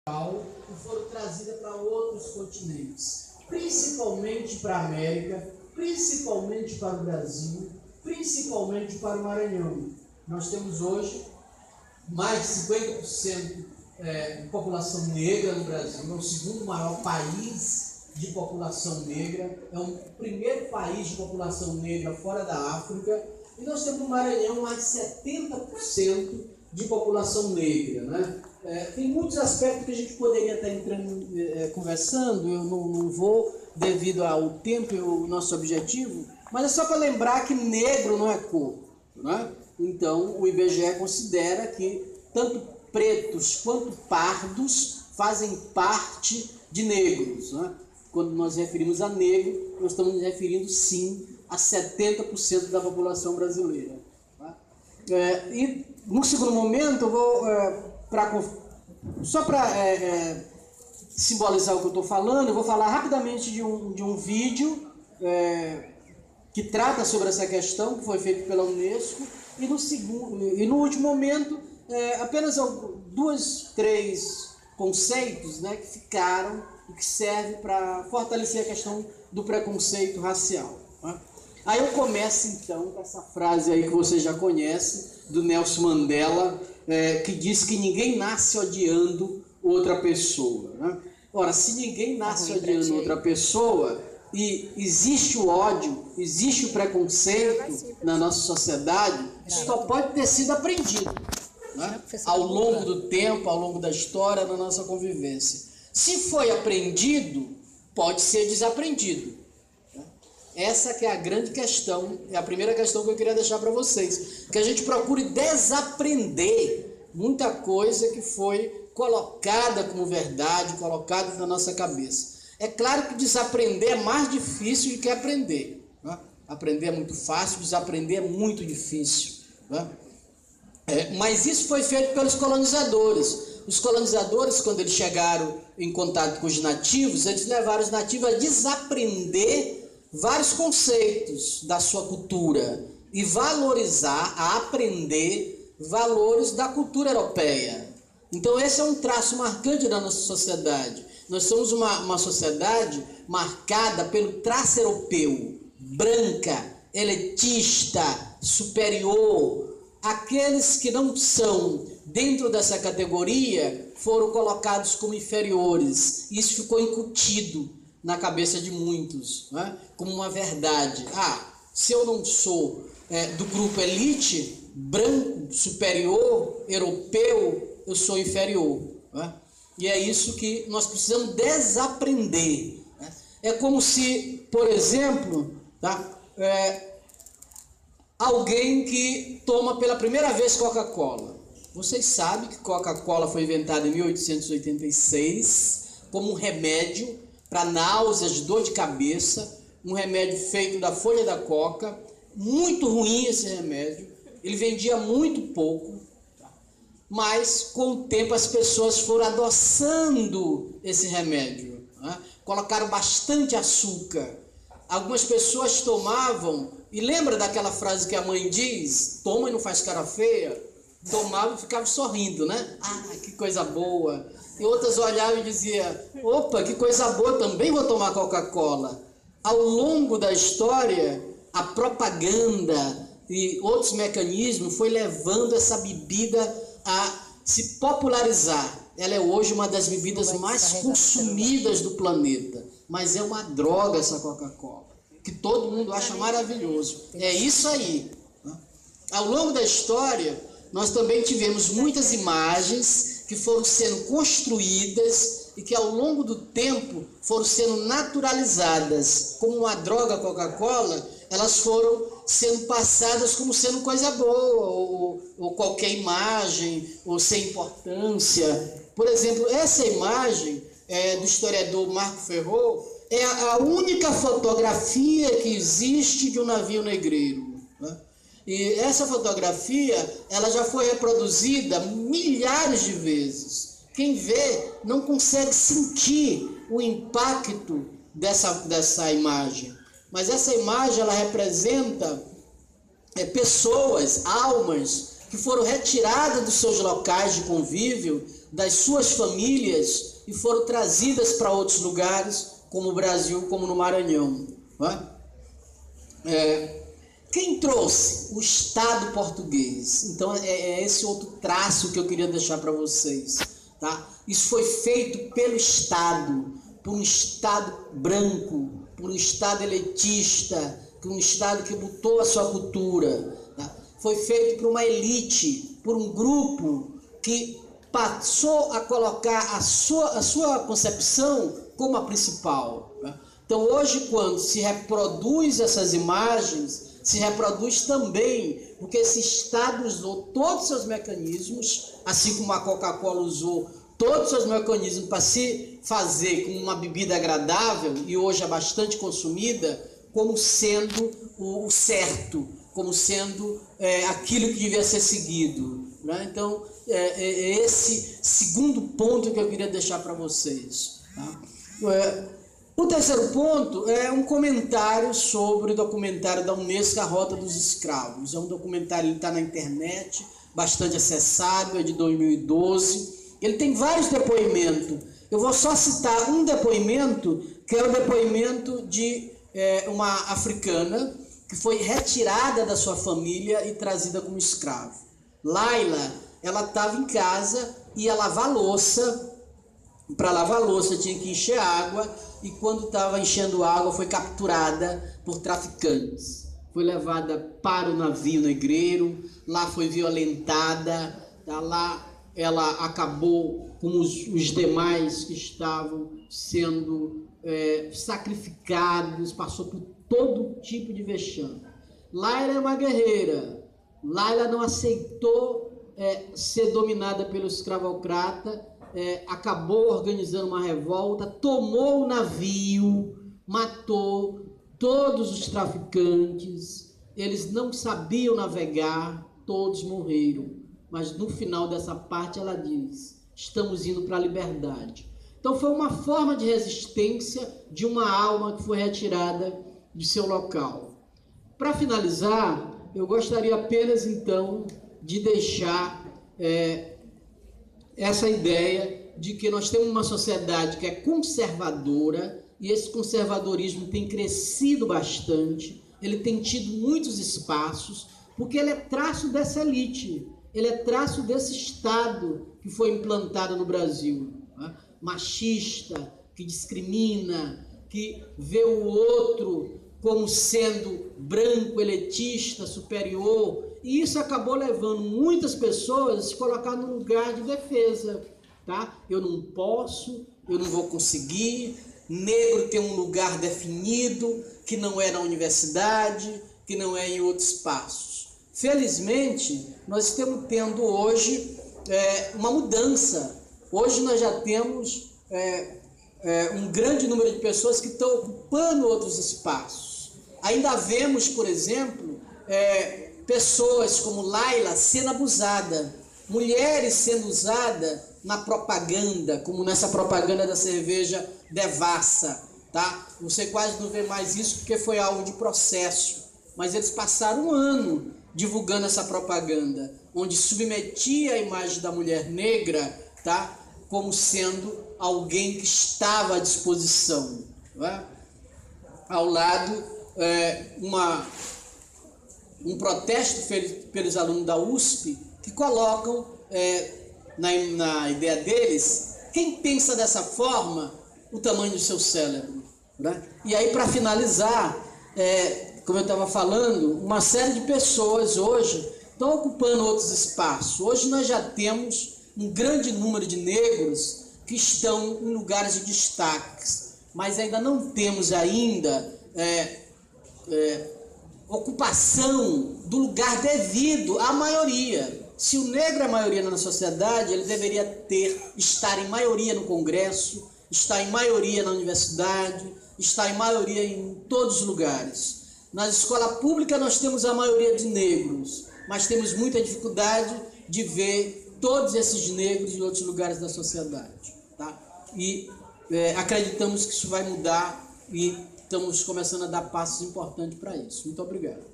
e foram trazidas para outros continentes, principalmente para a América, principalmente para o Brasil, principalmente para o Maranhão. Nós temos hoje mais de 50% de população negra no Brasil, é o segundo maior país de população negra, é o primeiro país de população negra fora da África, e nós temos no Maranhão mais de 70% de população negra, né? Tem muitos aspectos que a gente poderia estar entrando, conversando, eu não vou, devido ao tempo e o nosso objetivo, mas é só para lembrar que negro não é cor, né? Então o IBGE considera que tanto pretos quanto pardos fazem parte de negros, né? Quando nós referimos a negro, nós estamos nos referindo sim a 70% da população brasileira. Tá? E no segundo momento, eu vou, só para simbolizar o que eu estou falando, eu vou falar rapidamente de um vídeo que trata sobre essa questão, que foi feito pela Unesco, e no último momento, apenas três conceitos, né, que ficaram e que servem para fortalecer a questão do preconceito racial. Né? Aí eu começo então com essa frase aí que você já conhece, do Nelson Mandela, que diz que ninguém nasce odiando outra pessoa. Né? Ora, se ninguém nasce odiando outra pessoa e existe o ódio, existe o preconceito na nossa sociedade, isso só pode ter sido aprendido, né? Ao longo do tempo, ao longo da história, na nossa convivência. Se foi aprendido, pode ser desaprendido. Essa que é a grande questão, é a primeira questão que eu queria deixar para vocês. Que a gente procure desaprender muita coisa que foi colocada como verdade, colocada na nossa cabeça. É claro que desaprender é mais difícil do que aprender. Né? Aprender é muito fácil, desaprender é muito difícil. Né? Mas isso foi feito pelos colonizadores. Os colonizadores, quando eles chegaram em contato com os nativos, eles levaram os nativos a desaprender vários conceitos da sua cultura e valorizar, a aprender valores da cultura europeia. Então esse é um traço marcante da nossa sociedade. Nós somos uma sociedade marcada pelo traço europeu, branca, elitista, superior. Aqueles que não são dentro dessa categoria foram colocados como inferiores. Isso ficou incutido na cabeça de muitos, né? Como uma verdade. Se eu não sou do grupo elite, branco, superior, europeu, eu sou inferior. Né? E é isso que nós precisamos desaprender. Né? É como se, por exemplo, alguém que toma pela primeira vez Coca-Cola. Vocês sabem que Coca-Cola foi inventada em 1886 como um remédio para náuseas, dor de cabeça, um remédio feito da folha da coca, muito ruim esse remédio, ele vendia muito pouco, mas com o tempo as pessoas foram adoçando esse remédio, né? Colocaram bastante açúcar. Algumas pessoas tomavam, e lembra daquela frase que a mãe diz, toma e não faz cara feia? Tomava e ficava sorrindo, né? Que coisa boa. E outras olhavam e diziam, opa, que coisa boa, também vou tomar Coca-Cola. Ao longo da história, a propaganda e outros mecanismos foi levando essa bebida a se popularizar. Ela é hoje uma das bebidas mais consumidas do planeta. Mas é uma droga essa Coca-Cola, que todo mundo acha maravilhoso. É isso aí. Ao longo da história, nós também tivemos muitas imagens que foram sendo construídas e que ao longo do tempo foram sendo naturalizadas. Como uma droga Coca-Cola, elas foram sendo passadas como sendo coisa boa, ou qualquer imagem, ou sem importância. Por exemplo, essa imagem do historiador Marco Ferro é a única fotografia que existe de um navio negreiro. Né? E essa fotografia, ela já foi reproduzida milhares de vezes. Quem vê não consegue sentir o impacto dessa imagem. Mas essa imagem, ela representa pessoas, almas, que foram retiradas dos seus locais de convívio das suas famílias e foram trazidas para outros lugares, como o Brasil, como no Maranhão. Quem trouxe? O Estado português. Então é esse outro traço que eu queria deixar para vocês. Tá? Isso foi feito pelo Estado, por um Estado branco, por um Estado elitista, por um Estado que botou a sua cultura. Tá? Foi feito por uma elite, por um grupo que passou a colocar a sua concepção como a principal. Tá? Então hoje, quando se reproduz essas imagens, se reproduz também porque esse Estado usou todos os seus mecanismos, assim como a Coca-Cola usou todos os seus mecanismos para se fazer com uma bebida agradável, e hoje é bastante consumida, como sendo o certo, como sendo aquilo que devia ser seguido. Né? Então, é esse segundo ponto que eu queria deixar para vocês. Tá? O terceiro ponto é um comentário sobre o documentário da Unesco, A Rota dos Escravos. É um documentário, ele está na internet, bastante acessado, é de 2012. Ele tem vários depoimentos. Eu vou só citar um depoimento, que é o depoimento de uma africana que foi retirada da sua família e trazida como escravo. Laila, ela estava em casa, ia lavar louça. Para lavar louça tinha que encher água, e quando estava enchendo água foi capturada por traficantes. Foi levada para o navio negreiro, lá foi violentada, tá? Lá ela acabou com os demais que estavam sendo sacrificados, passou por todo tipo de vexame. Laila é uma guerreira. Laila não aceitou ser dominada pelo escravocrata, acabou organizando uma revolta, tomou o navio, matou todos os traficantes, eles não sabiam navegar, todos morreram. Mas no final dessa parte ela diz: estamos indo para a liberdade. Então foi uma forma de resistência de uma alma que foi retirada de seu local. Para finalizar, eu gostaria apenas então de deixar essa ideia de que nós temos uma sociedade que é conservadora, e esse conservadorismo tem crescido bastante, ele tem tido muitos espaços, porque ele é traço dessa elite, ele é traço desse Estado que foi implantado no Brasil, né? Machista, que discrimina, que vê o outro como sendo branco, elitista, superior, e isso acabou levando muitas pessoas a se colocar no lugar de defesa. Tá? Eu não posso, eu não vou conseguir, negro tem um lugar definido, que não é na universidade, que não é em outros espaços. Felizmente, nós estamos tendo hoje uma mudança. Hoje nós já temos um grande número de pessoas que estão ocupando outros espaços. Ainda vemos, por exemplo, pessoas como Laila sendo abusada, mulheres sendo usadas na propaganda, como nessa propaganda da cerveja Devassa, tá? Você quase não vê mais isso porque foi alvo de processo, mas eles passaram um ano divulgando essa propaganda, onde submetia a imagem da mulher negra, tá? Como sendo alguém que estava à disposição, né? Ao lado, um protesto feito pelos alunos da USP, que colocam na ideia deles, quem pensa dessa forma, o tamanho do seu cérebro, né? E aí, para finalizar, como eu estava falando, uma série de pessoas hoje estão ocupando outros espaços. Hoje nós já temos um grande número de negros que estão em lugares de destaque, mas ainda não temos ainda ocupação do lugar devido à maioria. Se o negro é a maioria na sociedade, ele deveria estar em maioria no Congresso, estar em maioria na universidade, estar em maioria em todos os lugares. Na escola pública nós temos a maioria de negros, mas temos muita dificuldade de ver todos esses negros em outros lugares da sociedade. Tá? E acreditamos que isso vai mudar e estamos começando a dar passos importantes para isso. Muito obrigado.